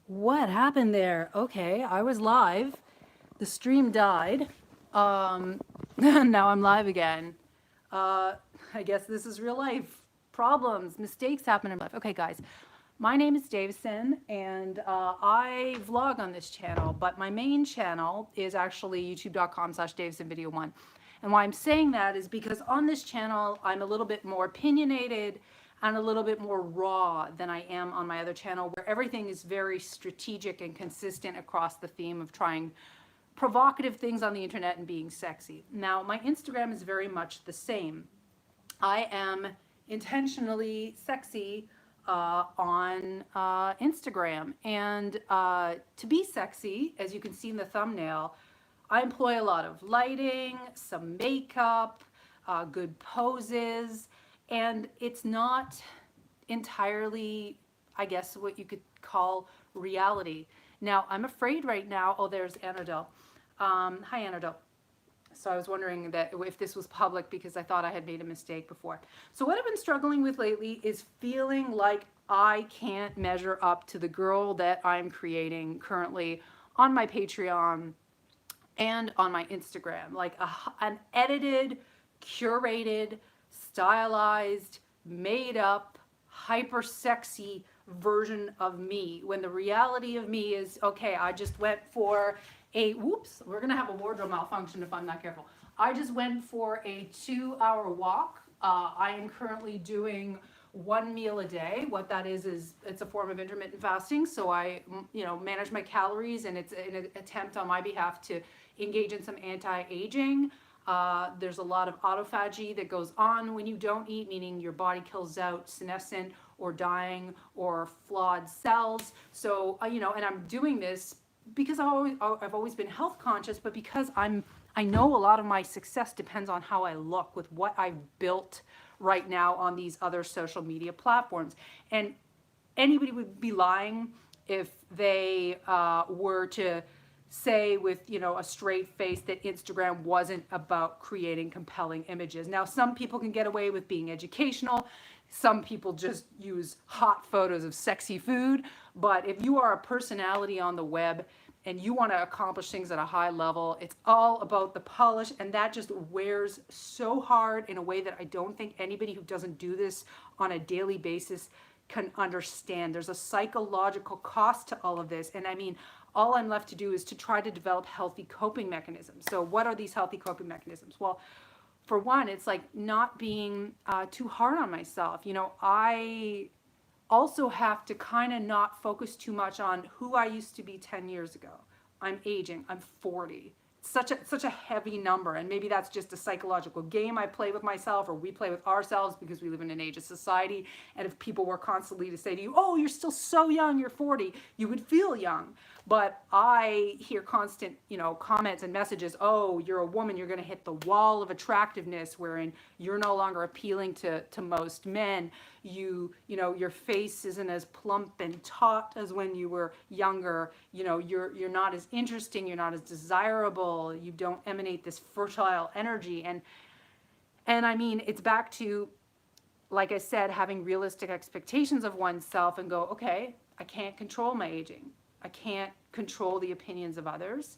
What happened there? Okay, I was live. The stream died. Um, now I'm live again. Uh, I guess this is real life. Problems, mistakes happen in life. Okay, guys, my name is Davison, and I vlog on this channel, but my main channel is actually youtube.com/DavisonVideo1. And why I'm saying that is because on this channel, I'm a little bit more opinionated and a little bit more raw than I am on my other channel, where everything is very strategic and consistent across the theme of trying provocative things on the internet and being sexy. Now, my Instagram is very much the same. I am intentionally sexy on Instagram. And to be sexy, as you can see in the thumbnail, I employ a lot of lighting, some makeup, good poses, and it's not entirely, I guess, what you could call reality. Now, I'm afraid right now, oh, there's Annadelle. Hi, Annadelle. So I was wondering that if this was public because I thought I had made a mistake before. So what I've been struggling with lately is feeling like I can't measure up to the girl that I'm creating currently on my Patreon and on my Instagram. Like an edited, curated, stylized, made up, hyper sexy version of me, when the reality of me is, okay, I just went for whoops, we're gonna have a wardrobe malfunction if I'm not careful. I just went for a 2-hour walk. I am currently doing one meal a day. What that is it's a form of intermittent fasting. So I, manage my calories, and it's an attempt on my behalf to engage in some anti-aging. There's a lot of autophagy that goes on when you don't eat, meaning your body kills out senescent or dying or flawed cells. So, and I'm doing this because I've always been health conscious, but because I know a lot of my success depends on how I look with what I've built right now on these other social media platforms. And anybody would be lying if they were to say with a straight face that Instagram wasn't about creating compelling images. Now, some people can get away with being educational. Some people just use hot photos of sexy food. But if you are a personality on the web and you want to accomplish things at a high level, it's all about the polish, and that just wears so hard in a way that I don't think anybody who doesn't do this on a daily basis can understand. There's a psychological cost to all of this. And I mean, all I'm left to do is to try to develop healthy coping mechanisms. So what are these healthy coping mechanisms? Well, for one, it's like not being too hard on myself. I also have to kind of not focus too much on who I used to be 10 years ago. I'm aging, I'm 40. Such a heavy number, and maybe that's just a psychological game I play with myself, or we play with ourselves because we live in an age of society. And if people were constantly to say to you, oh, you're still so young, you're 40, you would feel young. But I hear constant, comments and messages, oh, you're a woman, you're going to hit the wall of attractiveness wherein you're no longer appealing to most men. Your face isn't as plump and taut as when you were younger. You're not as interesting, you're not as desirable, you don't emanate this fertile energy. And I mean, it's back to, like I said, having realistic expectations of oneself and go, okay, I can't control my aging. I can't control the opinions of others.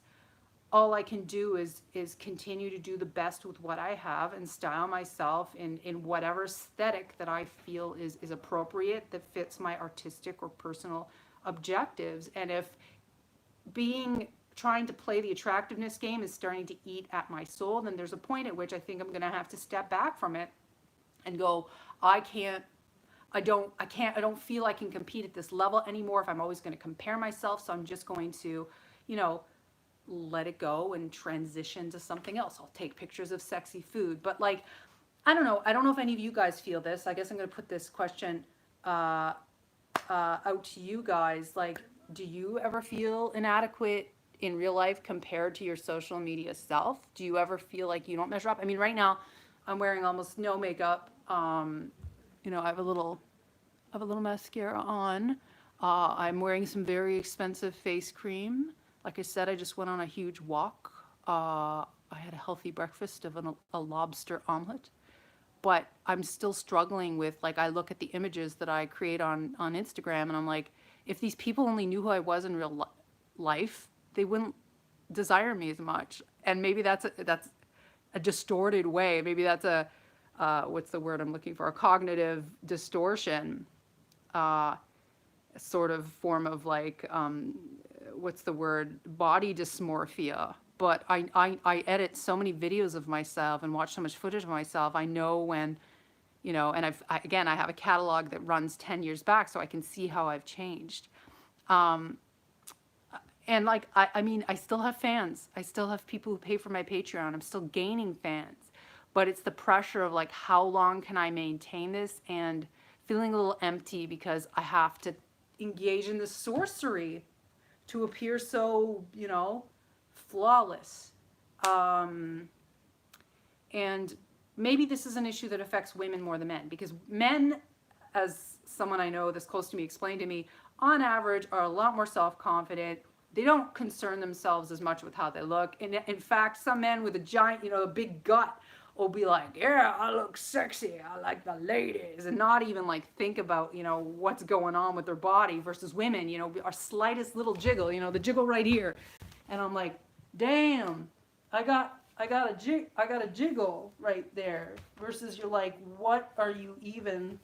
All I can do is continue to do the best with what I have and style myself in whatever aesthetic that I feel is appropriate, that fits my artistic or personal objectives. And if trying to play the attractiveness game is starting to eat at my soul, then there's a point at which I think I'm going to have to step back from it and go, I don't feel I can compete at this level anymore if I'm always going to compare myself. So I'm just going to, let it go and transition to something else. I'll take pictures of sexy food. But like, I don't know. I don't know if any of you guys feel this. I guess I'm going to put this question out to you guys. Like, do you ever feel inadequate in real life compared to your social media self? Do you ever feel like you don't measure up? I mean, right now I'm wearing almost no makeup. I have a little mascara on. I'm wearing some very expensive face cream. Like I said, I just went on a huge walk. I had a healthy breakfast of a lobster omelet. But I'm still struggling with, like, I look at the images that I create on Instagram and I'm like, if these people only knew who I was in real life, they wouldn't desire me as much. And maybe that's a distorted way. Maybe that's a what's the word I'm looking for? A cognitive distortion, sort of form of like what's the word? Body dysmorphia. But I edit so many videos of myself and watch so much footage of myself. I know when, you know, and again, I have a catalog that runs 10 years back, so I can see how I've changed. And like, I mean, I still have fans. I still have people who pay for my Patreon. I'm still gaining fans. But it's the pressure of like, how long can I maintain this, and feeling a little empty because I have to engage in this sorcery to appear so, you know, flawless. And maybe this is an issue that affects women more than men, because men, as someone I know that's close to me explained to me, on average are a lot more self-confident. They don't concern themselves as much with how they look. And in fact, some men with a giant, you know, a big gut will be like, yeah, I look sexy, I like the ladies, and not even like think about, you know, what's going on with their body, versus women, you know, our slightest little jiggle, you know, the jiggle right here. And I'm like, damn, I got a jiggle right there, versus you're like, what are you even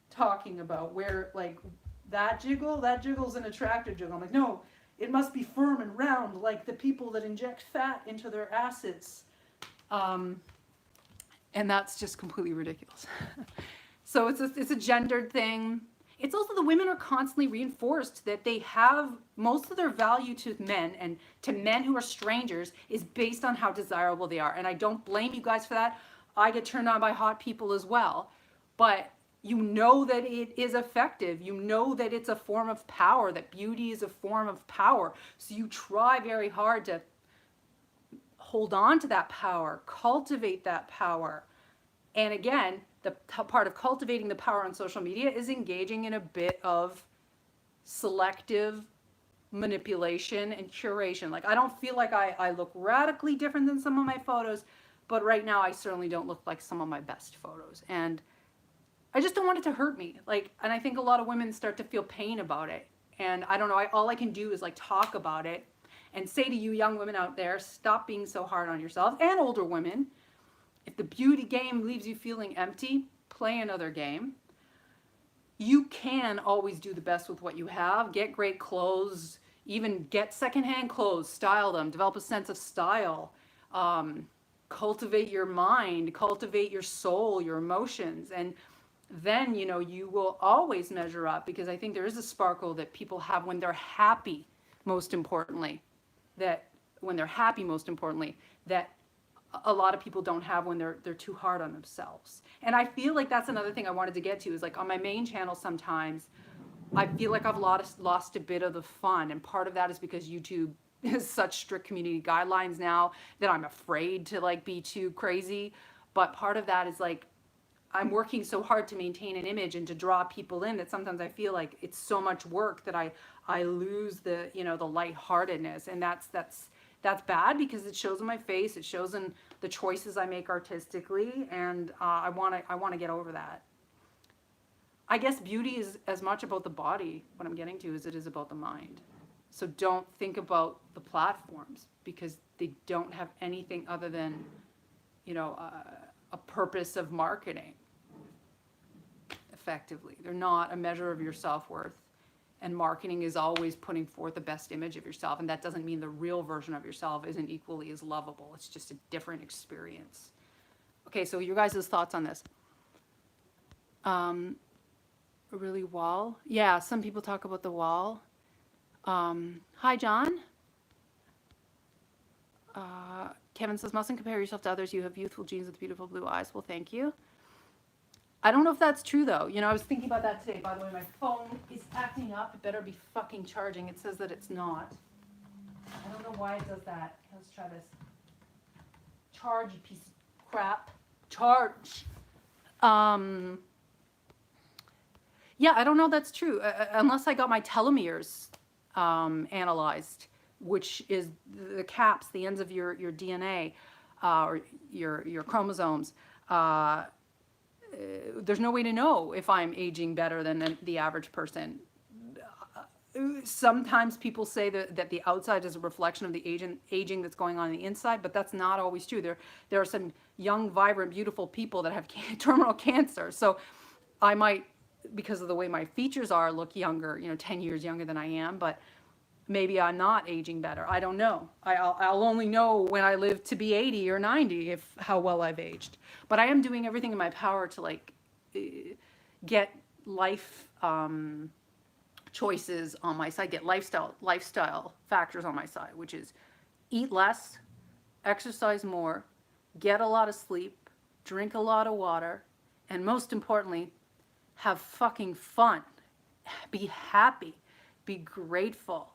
talking about? Where, like, that jiggle's an attractive jiggle. I'm like, no, it must be firm and round, like the people that inject fat into their asses. And that's just completely ridiculous. So it's a gendered thing. It's also the women are constantly reinforced that they have most of their value to men, and to men who are strangers, is based on how desirable they are. And I don't blame you guys for that. I get turned on by hot people as well. But you know that it is effective. You know that it's a form of power, that beauty is a form of power. So you try very hard to hold on to that power, cultivate that power. And again, the part of cultivating the power on social media is engaging in a bit of selective manipulation and curation. Like, I don't feel like I look radically different than some of my photos, but right now I certainly don't look like some of my best photos. And I just don't want it to hurt me. Like, and I think a lot of women start to feel pain about it. And I don't know, all I can do is like talk about it and say to you young women out there, stop being so hard on yourselves, and older women. If the beauty game leaves you feeling empty, play another game. You can always do the best with what you have. Get great clothes, even get secondhand clothes, style them, develop a sense of style, cultivate your mind, cultivate your soul, your emotions. And then, you know, you will always measure up, because I think there is a sparkle that people have when they're happy, most importantly. That when they're happy, most importantly, that a lot of people don't have when they're too hard on themselves. And I feel like that's another thing I wanted to get to, is like on my main channel sometimes I feel like I've lost a bit of the fun, and part of that is because YouTube has such strict community guidelines now that I'm afraid to like be too crazy. But part of that is like I'm working so hard to maintain an image and to draw people in that sometimes I feel like it's so much work that I lose the, you know, the lightheartedness. And that's bad, because it shows in my face, it shows in the choices I make artistically, and I want to get over that. I guess beauty is as much about the body, what I'm getting to, as it is about the mind. So don't think about the platforms, because they don't have anything other than, you know, a purpose of marketing. Effectively, they're not a measure of your self-worth. And marketing is always putting forth the best image of yourself. And that doesn't mean the real version of yourself isn't equally as lovable. It's just a different experience. Okay, so your guys' thoughts on this? Really wall? Yeah, some people talk about the wall. Hi, John. Kevin says, mustn't compare yourself to others. You have youthful genes with beautiful blue eyes. Well, thank you. I don't know if that's true, though. You know, I was thinking about that today. By the way, my phone is acting up. It better be fucking charging. It says that it's not. I don't know why it does that. Let's try this. Charge, you piece of crap. Charge. Yeah, I don't know if that's true. Unless I got my telomeres analyzed, which is the caps, the ends of your DNA, or your chromosomes. There's no way to know if I'm aging better than the average person. sometimes people say that the outside is a reflection of the aging that's going on the inside, but that's not always true. There are some young, vibrant, beautiful people that have terminal cancer. So I might, because of the way my features are, look younger, 10 years younger than I am, but maybe I'm not aging better. I don't know. I'll only know when I live to be 80 or 90 if how well I've aged. But I am doing everything in my power to get life choices on my side, get lifestyle factors on my side, which is eat less, exercise more, get a lot of sleep, drink a lot of water, and most importantly, have fucking fun. Be happy. Be grateful.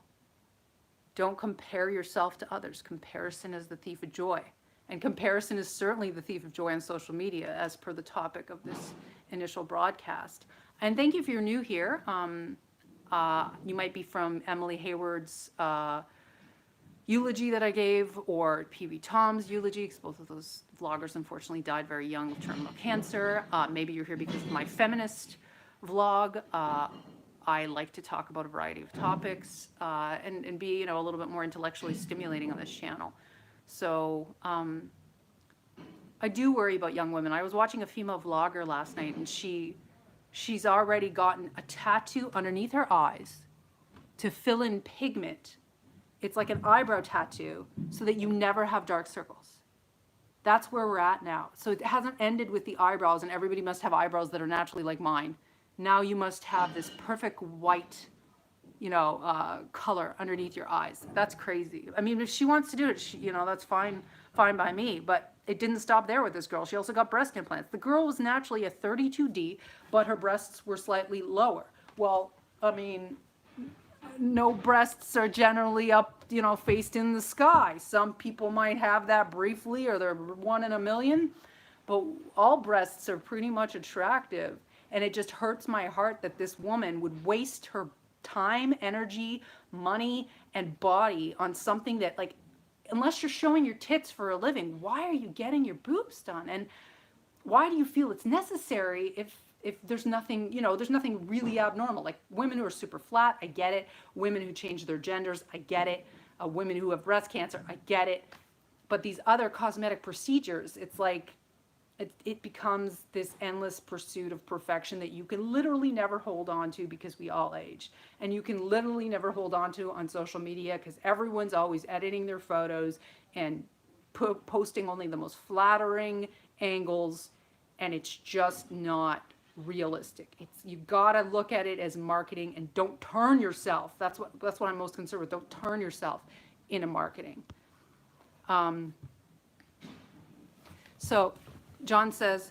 Don't compare yourself to others. Comparison is the thief of joy. And comparison is certainly the thief of joy on social media, as per the topic of this initial broadcast. And thank you if you're new here. You might be from Emily Hayward's eulogy that I gave, or PV Tom's eulogy, because both of those vloggers unfortunately died very young with terminal cancer. Maybe you're here because of my feminist vlog. I like to talk about a variety of topics and be, a little bit more intellectually stimulating on this channel. So I do worry about young women. I was watching a female vlogger last night, and she's already gotten a tattoo underneath her eyes to fill in pigment. It's like an eyebrow tattoo so that you never have dark circles. That's where we're at now. So it hasn't ended with the eyebrows, and everybody must have eyebrows that are naturally like mine. Now you must have this perfect white, color underneath your eyes. That's crazy. I mean, if she wants to do it, that's fine by me. But it didn't stop there with this girl. She also got breast implants. The girl was naturally a 32D, but her breasts were slightly lower. Well, I mean, no breasts are generally up, faced in the sky. Some people might have that briefly, or they're one in a million, but all breasts are pretty much attractive. And it just hurts my heart that this woman would waste her time, energy, money, and body on something that, unless you're showing your tits for a living, why are you getting your boobs done? And why do you feel it's necessary if there's nothing, there's nothing really abnormal? Like women who are super flat, I get it. Women who change their genders, I get it. Women who have breast cancer, I get it. But these other cosmetic procedures, it's like, it becomes this endless pursuit of perfection that you can literally never hold on to because we all age. And you can literally never hold on to on social media because everyone's always editing their photos and posting only the most flattering angles, and it's just not realistic. You gotta look at it as marketing, and don't turn yourself. That's what I'm most concerned with. Don't turn yourself into marketing. So John says,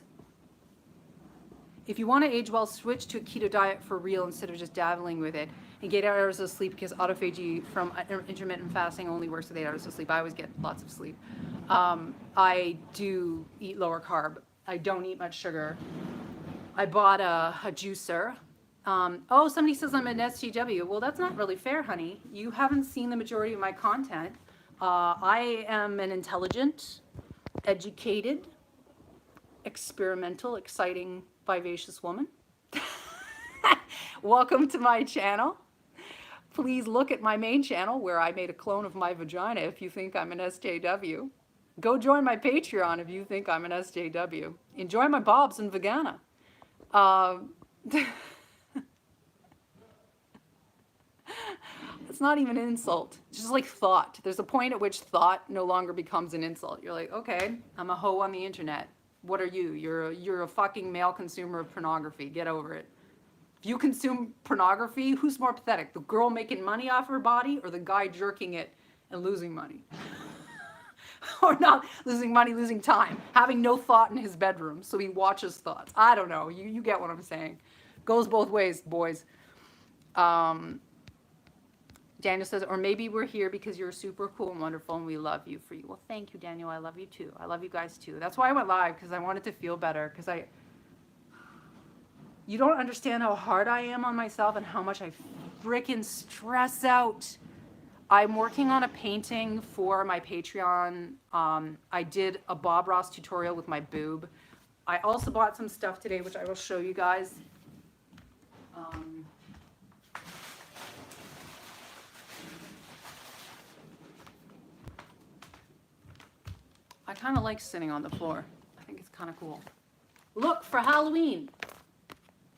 if you want to age well, switch to a keto diet for real instead of just dabbling with it, and get 8 hours of sleep, because autophagy from intermittent fasting only works with 8 hours of sleep. I always get lots of sleep. I do eat lower carb. I don't eat much sugar. I bought a juicer. Somebody says I'm an SJW. Well, that's not really fair, honey. You haven't seen the majority of my content. I am an intelligent, educated, experimental, exciting, vivacious woman. Welcome to my channel. Please look at my main channel where I made a clone of my vagina if you think I'm an SJW. Go join my Patreon if you think I'm an SJW. Enjoy my bobs and vagina. It's not even an insult. It's just like thought. There's a point at which thought no longer becomes an insult. You're like, okay, I'm a hoe on the internet. What are you? You're a fucking male consumer of pornography. Get over it. If you consume pornography, who's more pathetic? The girl making money off her body, or the guy jerking it and losing money? Or not losing money, losing time. Having no thought in his bedroom, so he watches thoughts. I don't know. You get what I'm saying. Goes both ways, boys. Daniel says, or maybe we're here because you're super cool and wonderful and we love you for you. Well, thank you, Daniel. I love you too. I love you guys too. That's why I went live, because I wanted to feel better. Because you don't understand how hard I am on myself and how much I freaking stress out. I'm working on a painting for my Patreon. I did a Bob Ross tutorial with my boob. I also bought some stuff today, which I will show you guys. kind of like sitting on the floor. I think it's kind of cool. Look, for Halloween,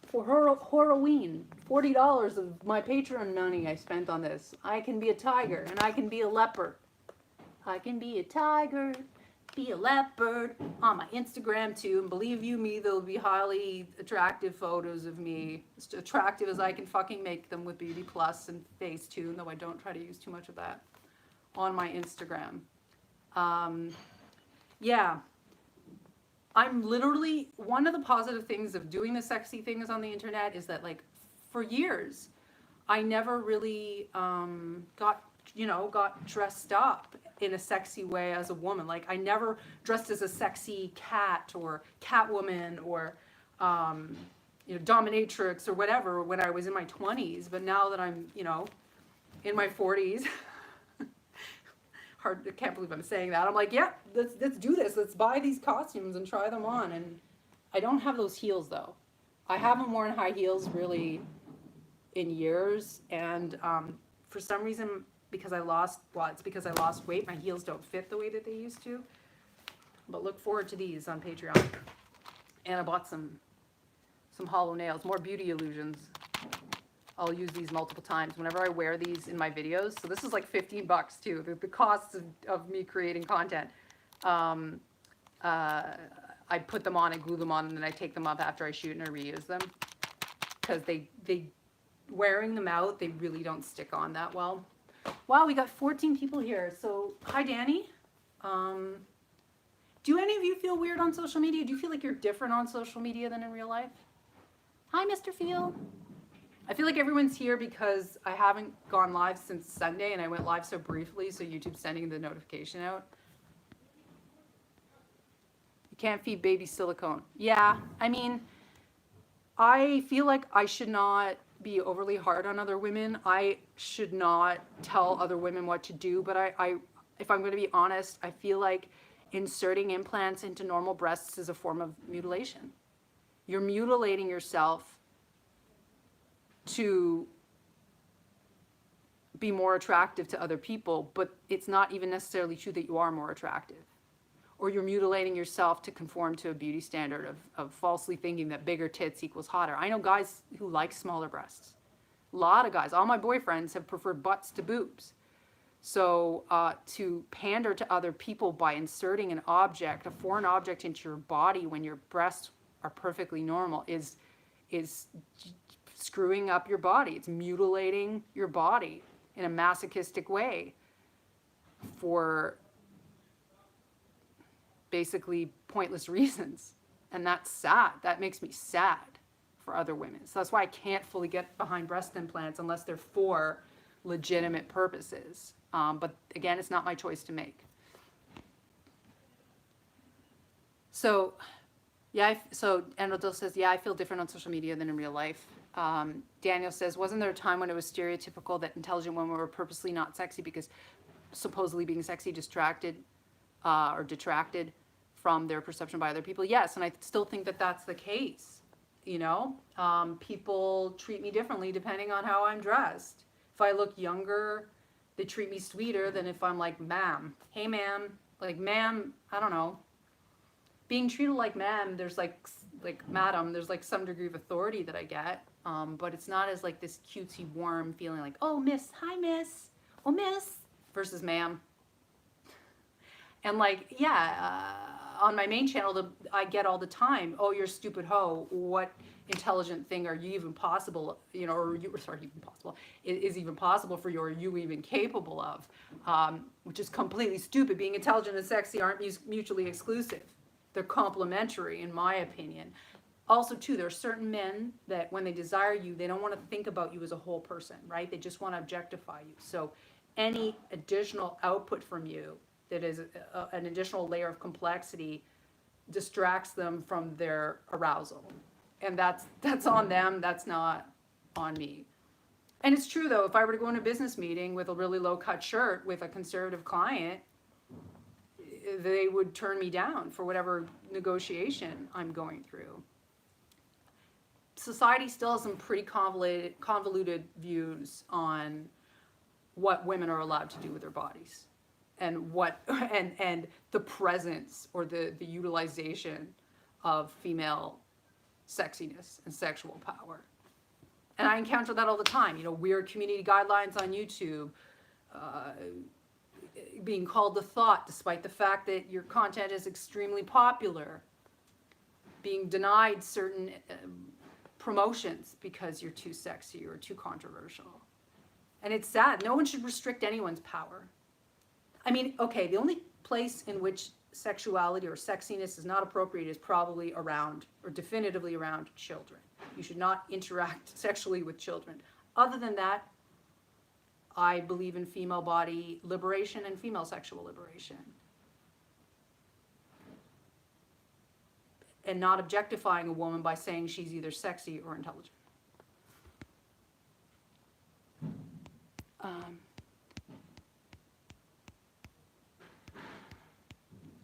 for Halloween, $40 of my Patreon money I spent on this. I can be a tiger and I can be a leopard. I can be a tiger, be a leopard on my Instagram too. And believe you me, there'll be highly attractive photos of me. As attractive as I can fucking make them with Beauty Plus and Facetune, though I don't try to use too much of that on my Instagram. Yeah. I'm literally, one of the positive things of doing the sexy things on the internet is that, like, for years, I never really got dressed up in a sexy way as a woman. Like, I never dressed as a sexy cat or Catwoman or, dominatrix or whatever when I was in my 20s. But now that I'm, in my 40s, I can't believe I'm saying that. I'm like, yeah, let's do this. Let's buy these costumes and try them on. And I don't have those heels though. I haven't worn high heels really in years. And for some reason, because it's because I lost weight, my heels don't fit the way that they used to. But look forward to these on Patreon. And I bought some hollow nails, more beauty illusions. I'll use these multiple times whenever I wear these in my videos. So this is like $15 too, the costs of me creating content. I put them on and glue them on, and then I take them up after I shoot and I reuse them. Because they wearing them out, they really don't stick on that well. Wow, we got 14 people here. So hi, Danny. Do any of you feel weird on social media? Do you feel like you're different on social media than in real life? Hi, Mr. Feel. I feel like everyone's here because I haven't gone live since Sunday, and I went live so briefly, so YouTube's sending the notification out. You can't feed baby silicone. Yeah, I mean, I feel like I should not be overly hard on other women. I should not tell other women what to do, but if I'm going to be honest, I feel like inserting implants into normal breasts is a form of mutilation. You're mutilating yourself to be more attractive to other people, but it's not even necessarily true that you are more attractive. Or you're mutilating yourself to conform to a beauty standard of falsely thinking that bigger tits equals hotter. I know guys who like smaller breasts. A lot of guys, all my boyfriends have preferred butts to boobs. So to pander to other people by inserting an object, a foreign object into your body when your breasts are perfectly normal is screwing up your body. It's mutilating your body in a masochistic way for basically pointless reasons. And that's sad. That makes me sad for other women. So that's why I can't fully get behind breast implants unless they're for legitimate purposes. But again, it's not my choice to make. So, yeah, so Enrodil says, yeah, I feel different on social media than in real life. Daniel says, wasn't there a time when it was stereotypical that intelligent women were purposely not sexy because supposedly being sexy distracted or detracted from their perception by other people? Yes, and I still think that that's the case. People treat me differently depending on how I'm dressed. If I look younger, they treat me sweeter than if I'm like, ma'am. Hey, ma'am. Like, ma'am, I don't know. Being treated like ma'am, there's like madam, there's like some degree of authority that I get. But it's not as like this cutesy, warm feeling like, oh, miss, hi, miss, oh, miss, versus ma'am. And like, yeah, on my main channel, I get all the time, oh, you're a stupid hoe. What intelligent thing are you even possible, or you, sorry, even possible, is even possible for you, or are you even capable of? Which is completely stupid. Being intelligent and sexy aren't mutually exclusive. They're complementary, in my opinion. Also, too, there are certain men that when they desire you, they don't want to think about you as a whole person, right? They just want to objectify you. So any additional output from you that is an additional layer of complexity distracts them from their arousal. And that's on them, that's not on me. And it's true, though, if I were to go in a business meeting with a really low-cut shirt with a conservative client, they would turn me down for whatever negotiation I'm going through. Society still has some pretty convoluted views on what women are allowed to do with their bodies. and what and the presence or the utilization of female sexiness and sexual power. And I encounter that all the time. You know, weird community guidelines on YouTube, being called the thought despite the fact that your content is extremely popular, being denied certain promotions because you're too sexy or too controversial. And it's sad. No one should restrict anyone's power. I mean, okay, the only place in which sexuality or sexiness is not appropriate is probably around, or definitively around, children. You should not interact sexually with children. Other than that, I believe in female body liberation and female sexual liberation. And not objectifying a woman by saying she's either sexy or intelligent.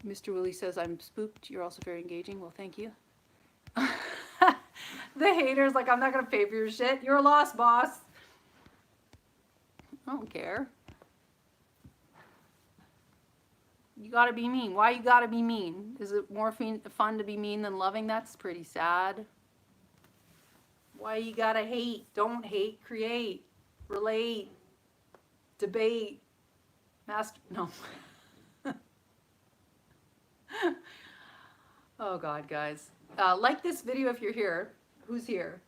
Mr. Willie says, I'm spooked. You're also very engaging. Well, thank you. The haters, like, I'm not going to pay for your shit. You're a loss, boss. I don't care. You got to be mean. Why you got to be mean? Is it more fun to be mean than loving? That's pretty sad. Why you got to hate? Don't hate. Create. Relate. Debate. No. Oh, God, guys. Like this video if you're here. Who's here?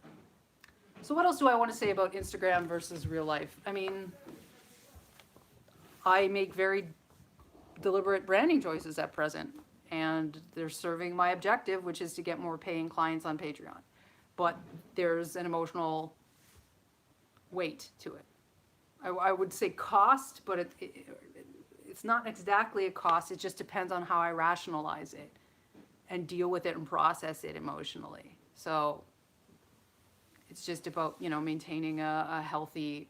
So what else do I want to say about Instagram versus real life? I mean, I make very deliberate branding choices at present, and they're serving my objective, which is to get more paying clients on Patreon. But there's an emotional weight to it. I would say cost, but it's not exactly a cost. It just depends on how I rationalize it and deal with it and process it emotionally. So it's just about, you know, maintaining a healthy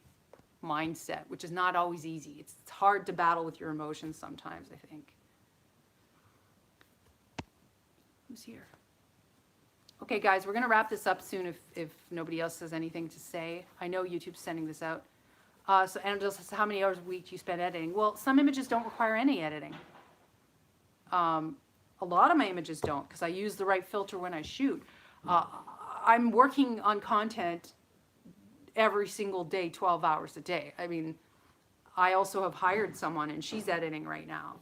mindset, which is not always easy. It's hard to battle with your emotions sometimes, I think. Who's here? Okay, guys, we're going to wrap this up soon if nobody else has anything to say. I know YouTube's sending this out. So Angela says, how many hours a week do you spend editing? Well, some images don't require any editing. A lot of my images don't, because I use the right filter when I shoot. I'm working on content every single day, 12 hours a day. I mean, I also have hired someone and she's editing right now.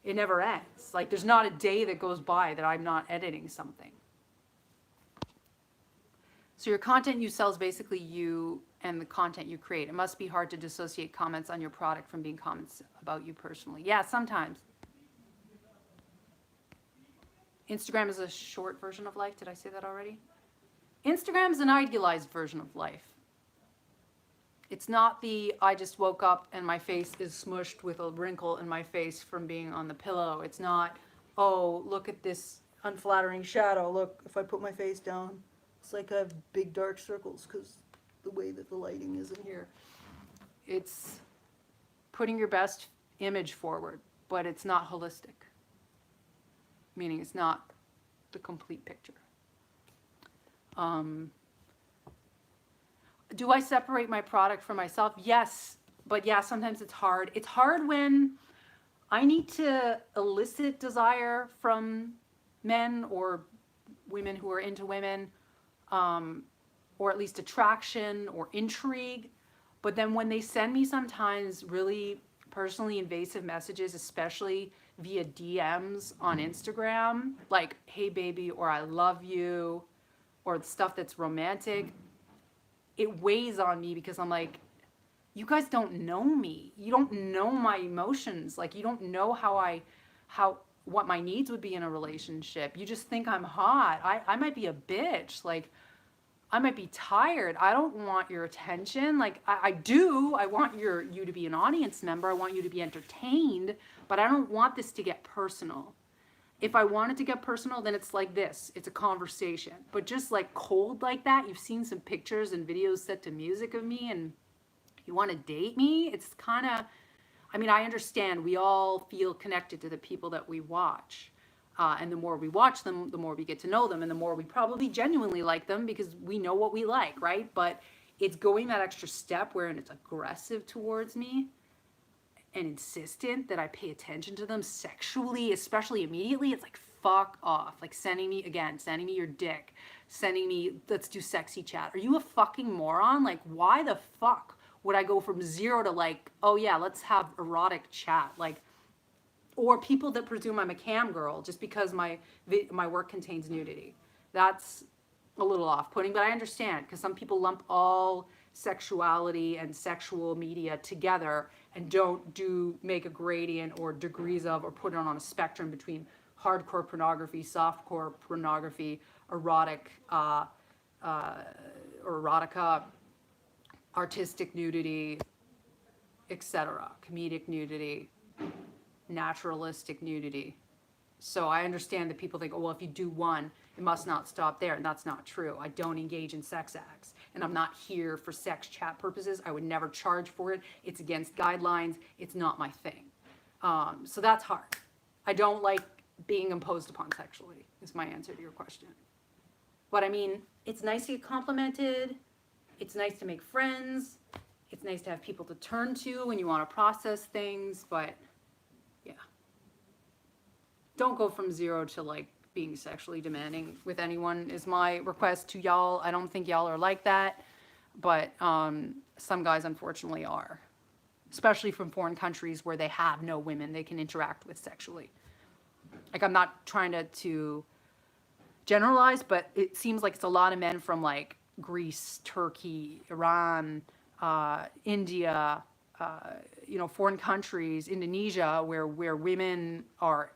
It never ends. Like, there's not a day that goes by that I'm not editing something. So your content you sell is basically you and the content you create. It must be hard to dissociate comments on your product from being comments about you personally. Yeah, sometimes. Instagram is a short version of life. Did I say that already? Instagram is an idealized version of life. It's not the, I just woke up and my face is smushed with a wrinkle in my face from being on the pillow. It's not, oh, look at this unflattering shadow. Look, if I put my face down, it's like I have big dark circles because the way that the lighting is in here. It's putting your best image forward, but it's not holistic. Meaning it's not the complete picture. Do I separate my product from myself? Yes, but yeah, sometimes it's hard. It's hard when I need to elicit desire from men or women who are into women, or at least attraction or intrigue. But then when they send me sometimes really personally invasive messages, especially via DMs on Instagram, like, hey baby, or I love you, or stuff that's romantic, it weighs on me because I'm like, you guys don't know me. You don't know my emotions. Like, you don't know what my needs would be in a relationship. You just think I'm hot. I might be a bitch. Like, I might be tired. I don't want your attention. Like, I do. I want you to be an audience member. I want you to be entertained, but I don't want this to get personal. If I want it to get personal, then it's like this. It's a conversation. But just like cold like that, you've seen some pictures and videos set to music of me and you want to date me? It's kind of, I mean, I understand we all feel connected to the people that we watch. And the more we watch them, the more we get to know them, and the more we probably genuinely like them because we know what we like, right? But it's going that extra step where it's aggressive towards me. and insistent that I pay attention to them sexually, especially immediately, it's like, fuck off. Like sending me your dick, sending me, let's do sexy chat. Are you a fucking moron? Like, why the fuck would I go from 0 to like, oh yeah, let's have erotic chat? Like, or people that presume I'm a cam girl just because my work contains nudity. That's a little off-putting, but I understand because some people lump all sexuality and sexual media together and don't make a gradient or degrees of or put it on a spectrum between hardcore pornography, softcore pornography, erotic or erotica, artistic nudity, etc., comedic nudity, naturalistic nudity. So I understand that people think, oh, well, if you do one, it must not stop there. And that's not true. I don't engage in sex acts. And I'm not here for sex chat purposes. I would never charge for it. It's against guidelines. It's not my thing. So that's hard. I don't like being imposed upon sexually, is my answer to your question. But I mean, it's nice to get complimented. It's nice to make friends. It's nice to have people to turn to when you want to process things. But yeah. Don't go from 0 to like being sexually demanding with anyone is my request to y'all. I don't think y'all are like that, but some guys unfortunately are, especially from foreign countries where they have no women they can interact with sexually. Like, I'm not trying to generalize, but it seems like it's a lot of men from like Greece, Turkey, Iran, India, foreign countries, Indonesia, where women are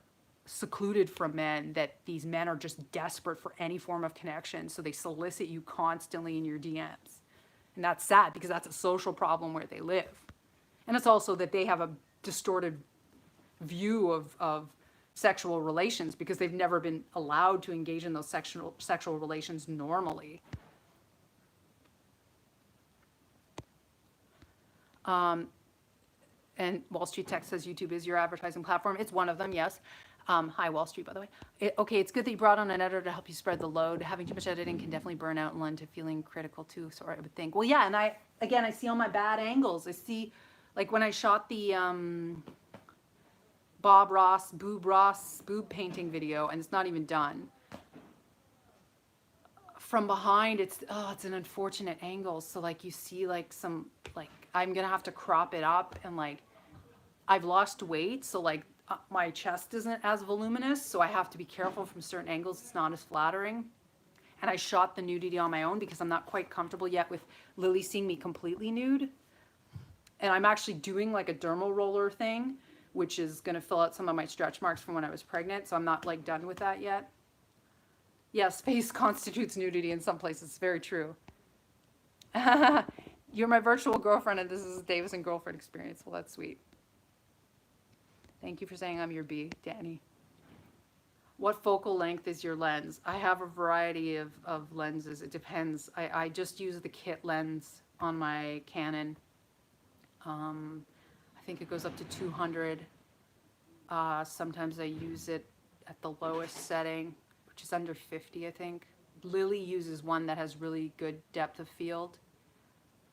secluded from men, that these men are just desperate for any form of connection, so they solicit you constantly in your DMs. And that's sad because that's a social problem where they live. And it's also that they have a distorted view of sexual relations because they've never been allowed to engage in those sexual relations normally. And Wall Street Tech says YouTube is your advertising platform. It's one of them, yes. Hi, Wall Street, by the way. Okay, it's good that you brought on an editor to help you spread the load. Having too much editing can definitely burn out and lend to feeling critical too, so I would think. Well, yeah, and I see all my bad angles. I see, like when I shot the Bob Ross boob painting video, and it's not even done. From behind, it's an unfortunate angle. So like you see like some, like I'm gonna have to crop it up, and like I've lost weight, so like my chest isn't as voluminous, so I have to be careful from certain angles. It's not as flattering. And I shot the nudity on my own because I'm not quite comfortable yet with Lily seeing me completely nude. And I'm actually doing like a dermal roller thing, which is gonna fill out some of my stretch marks from when I was pregnant, so I'm not like done with that yet. Yes, face constitutes nudity in some places. It's very true. You're my virtual girlfriend, and this is a Davis and girlfriend experience. Well, that's sweet. Thank you for saying I'm your B, Danny. What focal length is your lens? I have a variety of lenses. It depends. I just use the kit lens on my Canon. I think it goes up to 200. Sometimes I use it at the lowest setting, which is under 50, I think. Lily uses one that has really good depth of field.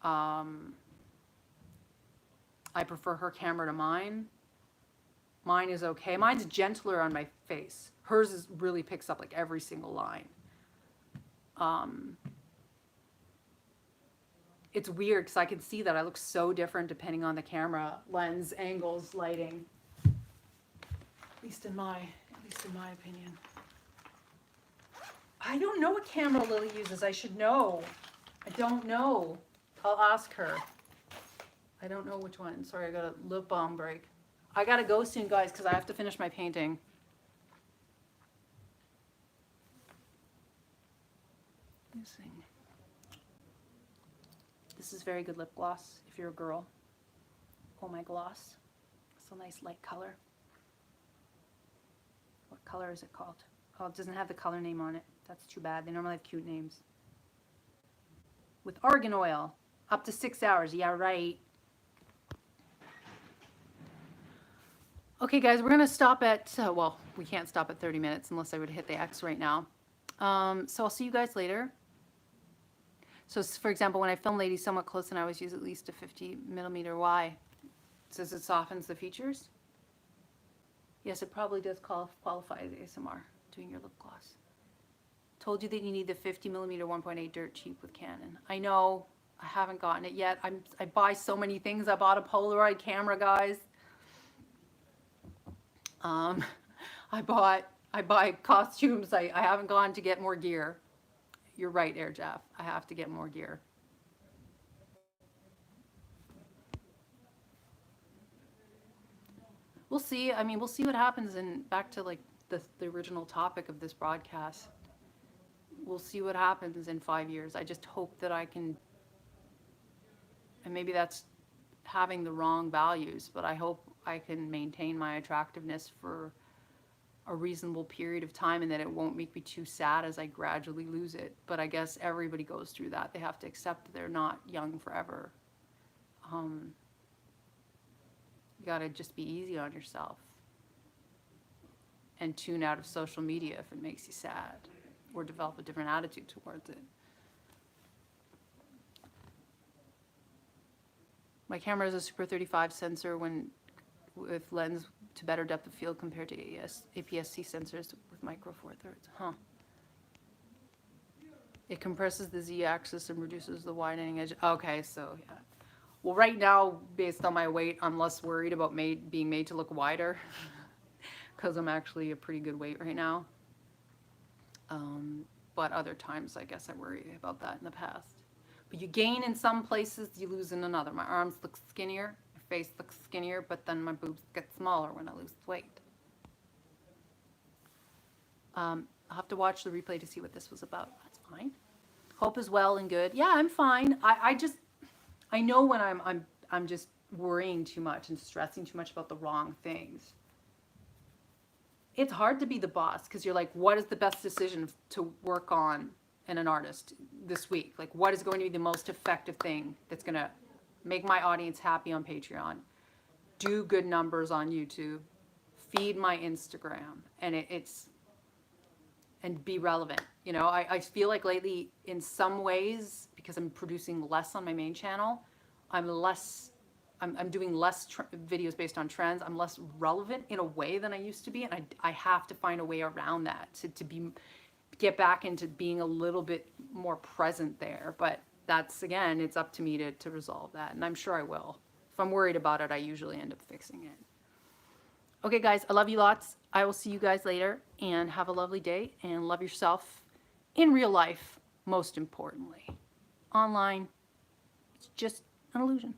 I prefer her camera to mine. Mine is okay. Mine's gentler on my face. Hers really picks up like every single line. It's weird because I can see that I look so different depending on the camera, lens, angles, lighting. At least in my opinion. I don't know what camera Lily uses. I should know. I don't know. I'll ask her. I don't know which one. Sorry, I got a lip balm break. I gotta go soon, guys, because I have to finish my painting. This is very good lip gloss if you're a girl. Oh, my gloss. It's a nice light color. What color is it called? Oh, it doesn't have the color name on it. That's too bad. They normally have cute names. With argan oil. Up to 6 hours. Yeah, right. Okay, guys, we're going to stop at, well, we can't stop at 30 minutes unless I would hit the X right now. So I'll see you guys later. So, for example, when I film ladies somewhat close, and I always use at least a 50 millimeter. Why? says it softens the features. Yes, it probably does qualify as ASMR, doing your lip gloss. Told you that you need the 50mm 1.8 dirt cheap with Canon. I know, I haven't gotten it yet. I buy so many things. I bought a Polaroid camera, guys. I buy costumes. I haven't gone to get more gear. You're right, Air Jeff. I have to get more gear. We'll see. I mean, we'll see what happens. And back to like the original topic of this broadcast. We'll see what happens in 5 years. I just hope that I can, and maybe that's having the wrong values, but I hope I can maintain my attractiveness for a reasonable period of time and that it won't make me too sad as I gradually lose it. But I guess everybody goes through that. They have to accept that they're not young forever. You gotta just be easy on yourself and tune out of social media if it makes you sad, or develop a different attitude towards it. My camera is a Super 35 sensor with lens to better depth of field compared to APS-C sensors with micro four thirds. Huh. It compresses the Z-axis and reduces the widening edge. Okay, so yeah. Well, right now, based on my weight, I'm less worried about being made to look wider because I'm actually a pretty good weight right now. But other times, I guess I worry about that in the past. But you gain in some places, you lose in another. My arms look skinnier, my face looks skinnier, but then my boobs get smaller when I lose weight. I'll have to watch the replay to see what this was about. That's fine. Hope is well and good. Yeah, I'm fine. I know when I'm just worrying too much and stressing too much about the wrong things. It's hard to be the boss because you're like, what is the best decision to work on in an artist this week? Like, what is going to be the most effective thing that's going to make my audience happy on Patreon, do good numbers on YouTube, feed my Instagram, and and be relevant. You know, I feel like lately, in some ways, because I'm producing less on my main channel, I'm doing less videos based on trends. I'm less relevant in a way than I used to be, and I have to find a way around that to get back into being a little bit more present there. But that's, again, it's up to me to resolve that, and I'm sure I will. If I'm worried about it, I usually end up fixing it. Okay, guys, I love you lots. I will see you guys later, and have a lovely day, and love yourself in real life, most importantly. Online, it's just an illusion.